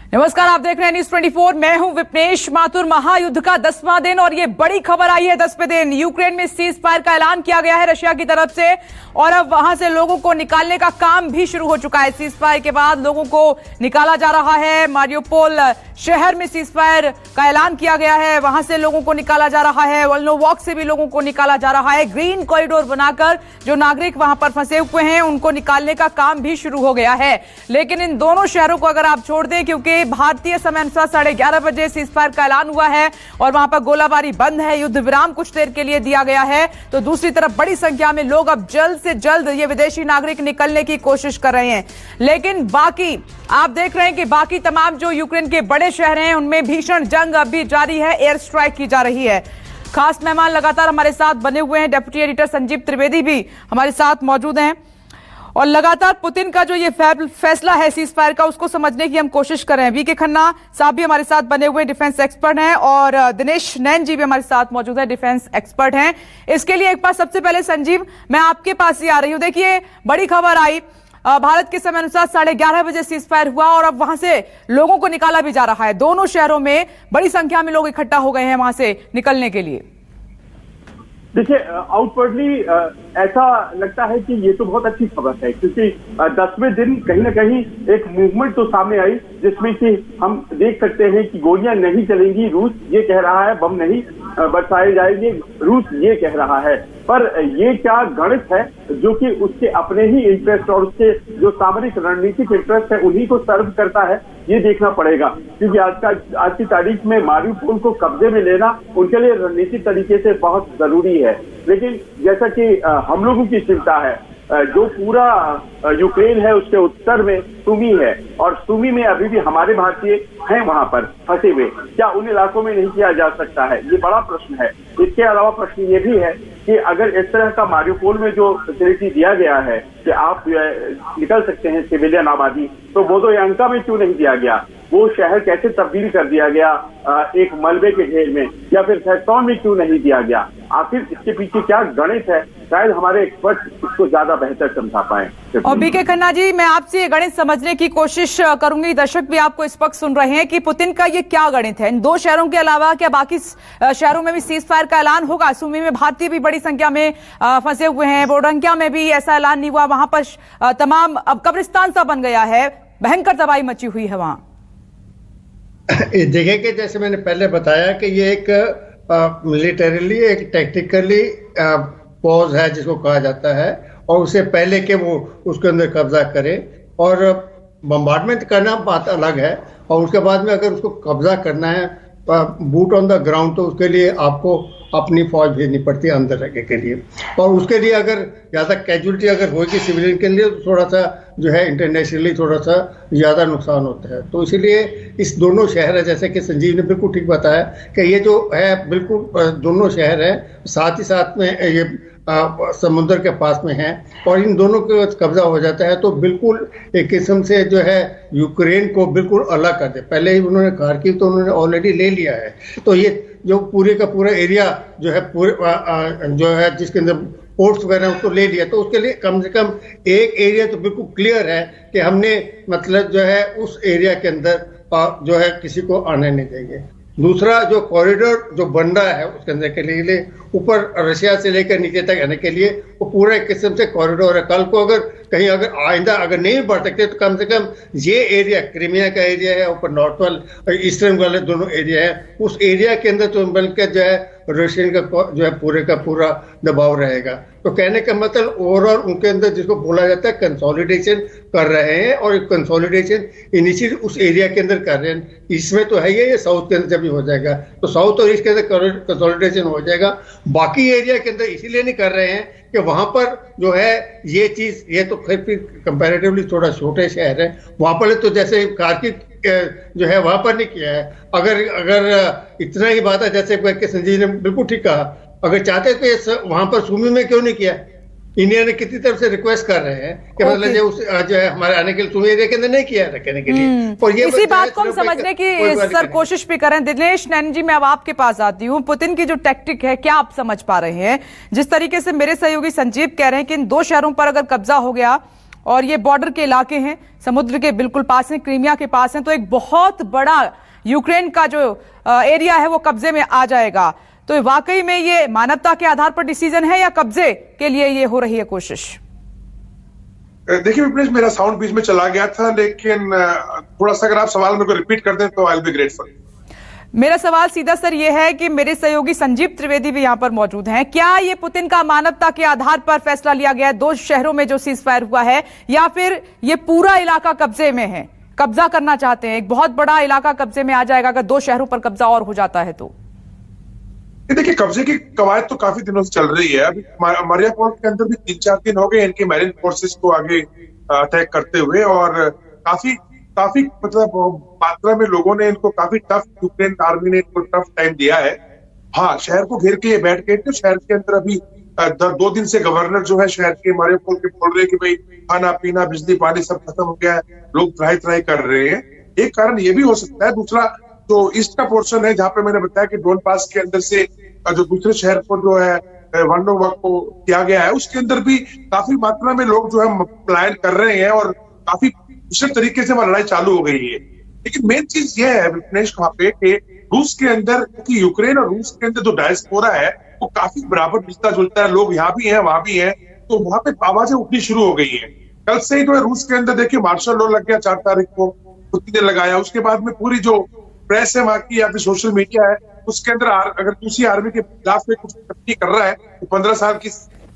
नमस्कार, आप देख रहे हैं न्यूज 24। मैं हूं विपनेश माथुर। महायुद्ध का 10वां दिन और ये बड़ी खबर आई है 10वें दिन। यूक्रेन में सीज फायर का ऐलान किया गया है रशिया की तरफ से और अब वहां से लोगों को निकालने का काम भी शुरू हो चुका है। सीज फायर के बाद लोगों को निकाला जा रहा है। मारियोपोल शहर में सीज फायर का ऐलान किया गया है, वहां से लोगों को निकाला जा रहा है। वोल्नोवॉक से भी लोगों को निकाला जा रहा है। ग्रीन कॉरिडोर बनाकर जो नागरिक वहां पर फंसे हुए हैं उनको निकालने का काम भी शुरू हो गया है। लेकिन इन दोनों शहरों को अगर आप छोड़ दें, क्योंकि भारतीय समय अनुसार 11:30 बजे सीज फायर का ऐलान हुआ है और वहां पर गोलाबारी बंद है, युद्ध विराम कुछ देर के लिए दिया गया है, तो दूसरी तरफ बड़ी संख्या में लोग अब जल्द से जल्द ये विदेशी नागरिक निकलने की कोशिश कर रहे हैं। लेकिन बाकी आप देख रहे हैं कि बाकी तमाम जो यूक्रेन के बड़े शहर हैं उनमें भीषण जंग अभी जारी है, एयर स्ट्राइक की जा रही है। खास मेहमान लगातार हमारे साथ बने हुए हैं। डेप्यूटी एडिटर संजीव त्रिवेदी भी हमारे साथ मौजूद हैं और लगातार पुतिन का जो ये फैसला है सीज फायर का उसको समझने की हम कोशिश कर रहे हैं। वीके खन्ना साहब भी हमारे साथ बने हुए डिफेंस एक्सपर्ट हैं और दिनेश नैन जी भी हमारे साथ मौजूद है, डिफेंस एक्सपर्ट हैं। इसके लिए एक बार सबसे पहले संजीव, मैं आपके पास ही आ रही हूं। देखिए, बड़ी खबर आई, भारत के समय अनुसार 11:30 बजे सीज फायर हुआ और अब वहां से लोगों को निकाला भी जा रहा है। दोनों शहरों में बड़ी संख्या में लोग इकट्ठा हो गए हैं वहां से निकलने के लिए। देखिए, आउटवर्डली ऐसा लगता है कि ये तो बहुत अच्छी खबर है, क्योंकि 10वें दिन कहीं ना कहीं एक मूवमेंट तो सामने आई जिसमें कि हम देख सकते हैं कि गोलियां नहीं चलेंगी, रूस ये कह रहा है, बम नहीं बरसाए जाएंगे, रूस ये कह रहा है। पर ये क्या गणित है जो कि उसके अपने ही इंटरेस्ट और उसके जो सामरिक रणनीतिक इंटरेस्ट है उन्हीं को सर्व करता है, ये देखना पड़ेगा। क्योंकि आज की तारीख में मारियोपोल को कब्जे में लेना उनके लिए रणनीतिक तरीके से बहुत जरूरी है। लेकिन जैसा कि हम लोगों की चिंता है, जो पूरा यूक्रेन है उसके उत्तर में सुमी है और सुमी में अभी भी हमारे भारतीय हैं वहां पर फंसे हुए। क्या उन इलाकों में नहीं किया जा सकता है, ये बड़ा प्रश्न है। इसके अलावा प्रश्न ये भी है कि अगर इस तरह का मारियोपोल में जो फैसिलिटी दिया गया है कि आप निकल सकते हैं सिविलियन आबादी, तो बोदोयांका में क्यों नहीं दिया गया? वो शहर कैसे तब्दील कर दिया गया एक मलबे के ढेर में, या फिर खैरसौन में क्यों नहीं दिया गया? आखिर इसके पीछे क्या गणित है? शायद हमारे एक्सपर्ट इसको ज्यादा बेहतर समझा पाए। और बीके खन्ना जी, मैं आपसे ये गणित समझने की कोशिश करूंगी। दर्शक भी आपको इस वक्त सुन रहे हैं कि पुतिन का ये क्या गणित है। इन दो शहरों के अलावा क्या बाकी शहरों में भी सीज फायर का ऐलान होगा? सुमी में भारतीय भी बड़ी संख्या में फंसे हुए हैं, बोडंकिया में भी ऐसा ऐलान नहीं हुआ, वहां पर तमाम अब कब्रिस्तान सा बन गया है, भयंकर तबाही मची हुई है वहां। देखिए कि जैसे मैंने पहले बताया कि ये एक मिलिटरीली एक टैक्टिकली पॉज है जिसको कहा जाता है, और उससे पहले कि वो उसके अंदर कब्जा करे और बम्बार्डमेंट करना बात अलग है, और उसके बाद में अगर उसको कब्जा करना है बूट ऑन द ग्राउंड, तो उसके लिए आपको अपनी फौज भेजनी पड़ती है अंदर रखने के लिए। और उसके लिए अगर ज़्यादा कैजुअलिटी अगर होगी सिविलियन के लिए, तो थोड़ा सा जो है इंटरनेशनली थोड़ा सा ज़्यादा नुकसान होता है। तो इसीलिए इस दोनों शहर है, जैसे कि संजीव ने बिल्कुल ठीक बताया कि ये जो है बिल्कुल दोनों शहर हैं, साथ ही साथ में ये समुद्र के पास में है, और इन दोनों के कब्जा हो जाता है तो बिल्कुल एक किस्म से जो है यूक्रेन को बिल्कुल अलग कर दे। पहले ही उन्होंने खार्किव तो उन्होंने ऑलरेडी ले लिया है, तो ये जो पूरे का पूरा एरिया जो है पूरे जो है जिसके अंदर पोर्ट्स वगैरह उसको ले लिया, तो उसके लिए कम से कम एक एरिया तो बिल्कुल क्लियर है कि हमने मतलब जो है उस एरिया के अंदर जो है किसी को आने नहीं देंगे। दूसरा जो कॉरिडोर जो बन रहा है उसके अंदर के लिए ऊपर रशिया से लेकर नीचे तक आने के लिए वो पूरा एक किस्म से कॉरिडोर है। कल को अगर कहीं अगर आइंदा अगर नहीं बढ़ सकते तो कम से कम ये एरिया क्रीमिया का एरिया है, ऊपर नॉर्थ वाले ईस्टर्न वाले दोनों एरिया है, उस एरिया के अंदर तो बल्कि जो है रशियन का जो है पूरे का पूरा दबाव रहेगा। तो कहने का मतलब ओवरऑल उनके अंदर जिसको बोला जाता है कंसोलिडेशन कर रहे हैं, और कंसोलिडेशन इनिशियली उस एरिया के अंदर कर रहे हैं। इसमें तो है ये साउथ के अंदर जब भी हो जाएगा तो साउथ और ईस्ट के अंदर कंसोलिडेशन हो जाएगा। बाकी एरिया के अंदर इसीलिए नहीं कर रहे हैं कि वहां पर जो है ये चीज, ये तो फिर कंपैरेटिवली थोड़ा छोटे शहर है, वहां पर तो जैसे खार्किव जो है वहां पर नहीं किया है। अगर इतना ही बात है, जैसे संजीव ने बिल्कुल ठीक कहा, अगर चाहते तो वहां पर सुमी में क्यों नहीं किया? इंडिया ने कितनी तरफ से रिक्वेस्ट कर रहे हैं कि मतलब जो है हमारे आने के लिए सुमी एरिया के अंदर नहीं किया रखने के लिए। और ये इसी बात को हम समझने की सर कोशिश भी करें। दिनेश नैन जी, मैं अब आपके पास आती हूँ। पुतिन की जो टैक्टिक है क्या आप समझ पा रहे हैं? जिस तरीके से मेरे सहयोगी संजीव कह रहे हैं कि इन दो शहरों पर अगर कब्जा हो गया और ये बॉर्डर के इलाके हैं, समुद्र के बिल्कुल पास हैं, क्रीमिया के पास हैं, तो एक बहुत बड़ा यूक्रेन का जो एरिया है वो कब्जे में आ जाएगा। तो वाकई में ये मानवता के आधार पर डिसीजन है या कब्जे के लिए ये हो रही है कोशिश? देखिए विपनेश, मेरा साउंड बीच में चला गया था, लेकिन थोड़ा सा अगर आप सवाल मेरे को रिपीट कर दें तो आई विल बी ग्रेटफुल। मेरा सवाल सीधा सर ये है कि मेरे सहयोगी संजीव त्रिवेदी भी यहाँ पर मौजूद हैं। क्या ये पुतिन का मानवता के आधार पर फैसला लिया गया है 2 शहरों में जो सीज फायर हुआ है, या फिर ये पूरा इलाका कब्जे में है, कब्जा करना चाहते हैं, एक बहुत बड़ा इलाका कब्जे में आ जाएगा अगर 2 शहरों पर कब्जा और हो जाता है तो? देखिए, कब्जे की कवायद तो काफी दिनों से चल रही है। अभी मारियापोल के अंदर भी 3-4 दिन हो गए इनके मैरिन फोर्सेस को आगे अटैक करते हुए, और काफी मतलब मात्रा में लोगों ने इनको काफी टफ, यूक्रेन आर्मी ने इनको टफ टाइम दिया है। हाँ, शहर को घेर के ये बैठ गए थे। शहर के अंदर अभी 2 दिन से गवर्नर जो है शहर के मारियापोल के बोल रहे हैं कि भाई खाना पीना बिजली पानी सब खत्म हो गया है, लोग त्राही कर रहे हैं। एक कारण ये भी हो सकता है। दूसरा, तो ईस्ट का पोर्शन है जहां पे मैंने बताया कि डोनबास के अंदर से जो दूसरे शहर को जो है वांडोवा को किया गया है, उसके अंदर भी काफी मात्रा में लोग जो है पलायन कर रहे हैं और काफी दूसरे तरीके से वहां लड़ाई चालू हो गई है। लेकिन मेन चीज ये है विपनेश वहां पे कि रूस के अंदर, क्योंकि यूक्रेन और रूस के अंदर जो डायस्पोरा है वो काफी बराबर मिलता जुलता है, लोग यहाँ भी हैं वहां भी हैं, तो वहां पे आवाजें उठनी शुरू हो गई है। कल से ही जो है रूस के अंदर देखिए मार्शल लॉ लग गया 4 तारीख को, पुतिन ने लगाया। उसके बाद में पूरी जो प्रेस है वहां की या फिर सोशल मीडिया है उसके अंदर अगर दूसरी आर्मी के खिलाफ में कुछ कर रहा है तो 15 साल की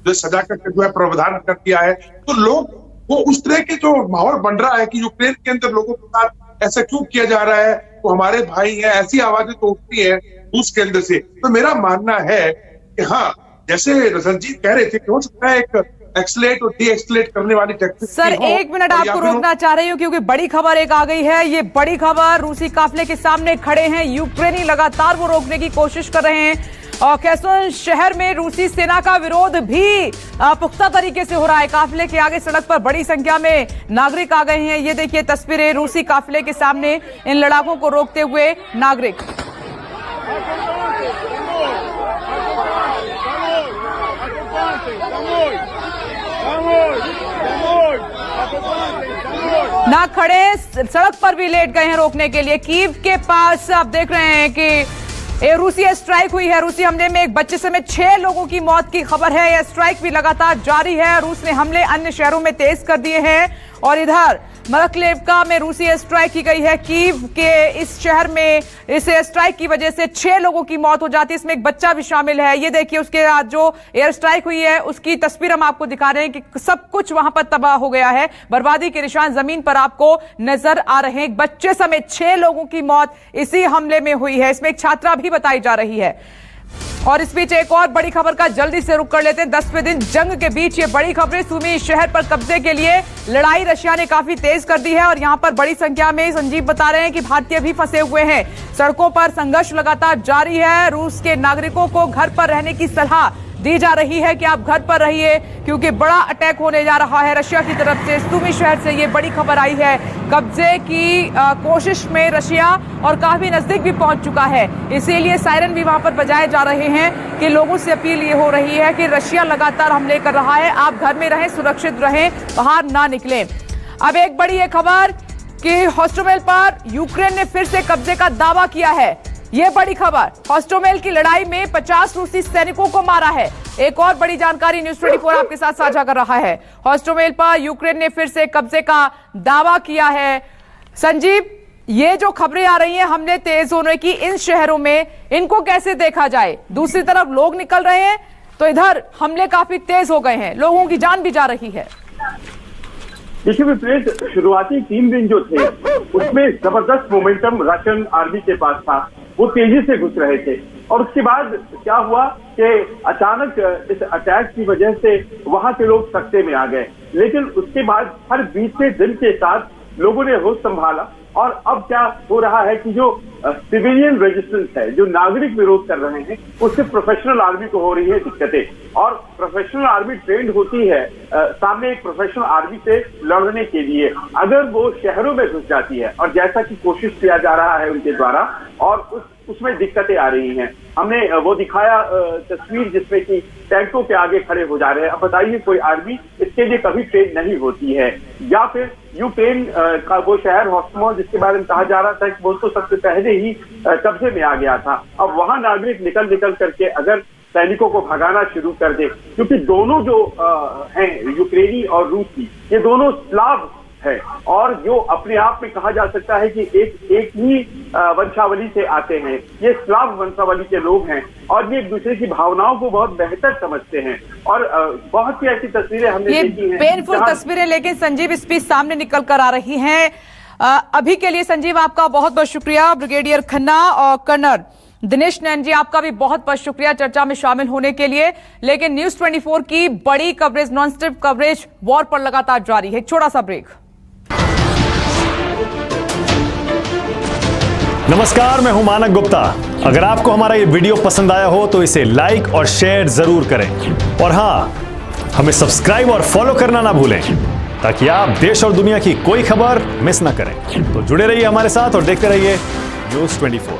जो सजा का जो है प्रावधान कर दिया है। तो लोग वो उस तरह के जो माहौल बन रहा है कि यूक्रेन के अंदर लोगों के साथ ऐसा क्यों किया जा रहा है, तो हमारे भाई हैं, ऐसी आवाजें तो उठती है रूस के अंदर से। तो मेरा मानना है कि हाँ, जैसे संजीव कह रहे थे कि हो सकता है एक एक्सलेट और डी एक्सलेट करने वाली टेक्निक। सर 1 मिनट आपको रोकना चाह रही हूँ क्योंकि बड़ी खबर एक आ गई है। ये बड़ी खबर, रूसी काफिले के सामने खड़े हैं यूक्रेनी, लगातार वो रोकने की कोशिश कर रहे हैं और केर्सन शहर में रूसी सेना का विरोध भी पुख्ता तरीके से हो रहा है। काफिले के आगे सड़क पर बड़ी संख्या में नागरिक आ गए हैं। ये देखिए तस्वीरें, रूसी काफिले के सामने इन लड़ाकों को रोकते हुए नागरिक। ना खड़े, सड़क पर भी लेट गए हैं रोकने के लिए। कीव के पास आप देख रहे हैं कि रूसी स्ट्राइक हुई है। रूसी हमले में एक बच्चे समेत 6 लोगों की मौत की खबर है। यह स्ट्राइक भी लगातार जारी है। रूस ने हमले अन्य शहरों में तेज कर दिए हैं और इधर मरकलेवका में रूसी स्ट्राइक की गई है। कीव के इस शहर में इस स्ट्राइक की वजह से 6 लोगों की मौत हो जाती है, इसमें एक बच्चा भी शामिल है। ये देखिए उसके बाद जो एयर स्ट्राइक हुई है उसकी तस्वीर हम आपको दिखा रहे हैं कि सब कुछ वहां पर तबाह हो गया है। बर्बादी के निशान जमीन पर आपको नजर आ रहे हैं। एक बच्चे समेत 6 लोगों की मौत इसी हमले में हुई है। इसमें एक छात्रा भी बताई जा रही है। और इस बीच एक और बड़ी खबर का जल्दी से रुख कर लेते हैं। 10वें दिन जंग के बीच ये बड़ी खबरें। सुमी शहर पर कब्जे के लिए लड़ाई रशिया ने काफी तेज कर दी है और यहां पर बड़ी संख्या में संजीव बता रहे हैं कि भारतीय भी फंसे हुए हैं। सड़कों पर संघर्ष लगातार जारी है। रूस के नागरिकों को घर पर रहने की सलाह दी जा रही है कि आप घर पर रहिए क्योंकि बड़ा अटैक होने जा रहा है रशिया की तरफ से। सुमी शहर से ये बड़ी खबर आई है। कब्जे की कोशिश में रशिया और काफी नजदीक भी पहुंच चुका है, इसीलिए सायरन भी वहां पर बजाए जा रहे हैं कि लोगों से अपील ये हो रही है कि रशिया लगातार हमले कर रहा है, आप घर में रहें, सुरक्षित रहें, बाहर ना निकलें। अब एक बड़ी ये खबर कि हॉस्टोमेल पर यूक्रेन ने फिर से कब्जे का दावा किया है। ये बड़ी खबर, हॉस्टोमेल की लड़ाई में 50 रूसी सैनिकों को मारा है। एक और बड़ी जानकारी न्यूज़ 24 आपके साथ साझा कर रहा है। हॉस्टोमेल पर यूक्रेन ने फिर से कब्जे का दावा किया है। संजीव, ये जो खबरें आ रही हैं हमले तेज होने की इन शहरों में, इनको कैसे देखा जाए? दूसरी तरफ लोग निकल रहे हैं तो इधर हमले काफी तेज हो गए हैं, लोगों की जान भी जा रही है। देखिए विपरीत, शुरुआती 3 दिन जो थे उसमें जबरदस्त मोमेंटम रशियन आर्मी के पास था, वो तेजी से घुस रहे थे। और उसके बाद क्या हुआ कि अचानक इस अटैक की वजह से वहां के लोग सख्ते में आ गए। लेकिन उसके बाद हर बीते दिन के साथ लोगों ने होश संभाला और अब क्या हो रहा है कि जो सिविलियन रेजिस्टेंस है, जो नागरिक विरोध कर रहे हैं, उससे प्रोफेशनल आर्मी को हो रही है दिक्कतें। और प्रोफेशनल आर्मी ट्रेंड होती है सामने एक प्रोफेशनल आर्मी से लड़ने के लिए, अगर वो शहरों में घुस जाती है और जैसा कि कोशिश किया जा रहा है उनके द्वारा और उसमें दिक्कतें आ रही हैं। हमने वो दिखाया तस्वीर जिसमें कि टैंकों के आगे खड़े हो जा रहे हैं। अब बताइए, कोई आर्मी इसके लिए कभी ट्रेन नहीं होती है, या फिर यूक्रेन का वो शहर होस्टमोल जिसके बारे में कहा जा रहा था कि वो तो सबसे पहले ही कब्जे में आ गया था, अब वहां नागरिक निकल करके अगर सैनिकों को भगाना शुरू कर दे, क्योंकि दोनों जो हैं यूक्रेनी और रूसी, ये दोनों स्लाव है और जो अपने आप में कहा जा सकता है कि एक ही वंशावली से आते हैं। ये स्लाव वंशावली के लोग हैं और ये एक दूसरे की भावनाओं को बहुत बेहतर समझते हैं और बहुत सी ऐसी तस्वीरें हमने देखी हैं। पेनफुल तस्वीरें लेकिन संजीव इस बीच सामने निकल कर आ रही हैं। अभी के लिए संजीव आपका बहुत बहुत शुक्रिया। ब्रिगेडियर खन्ना और कर्नल दिनेश नैन जी, आपका भी बहुत बहुत शुक्रिया चर्चा में शामिल होने के लिए। लेकिन न्यूज़ 24 की बड़ी coverage, non stop coverage war पर लगातार जारी है। एक छोटा सा ब्रेक। नमस्कार, मैं हूं मानक गुप्ता। अगर आपको हमारा ये वीडियो पसंद आया हो तो इसे लाइक और शेयर जरूर करें और हां, हमें सब्सक्राइब और फॉलो करना ना भूलें ताकि आप देश और दुनिया की कोई खबर मिस ना करें। तो जुड़े रहिए हमारे साथ और देखते रहिए न्यूज़ 24।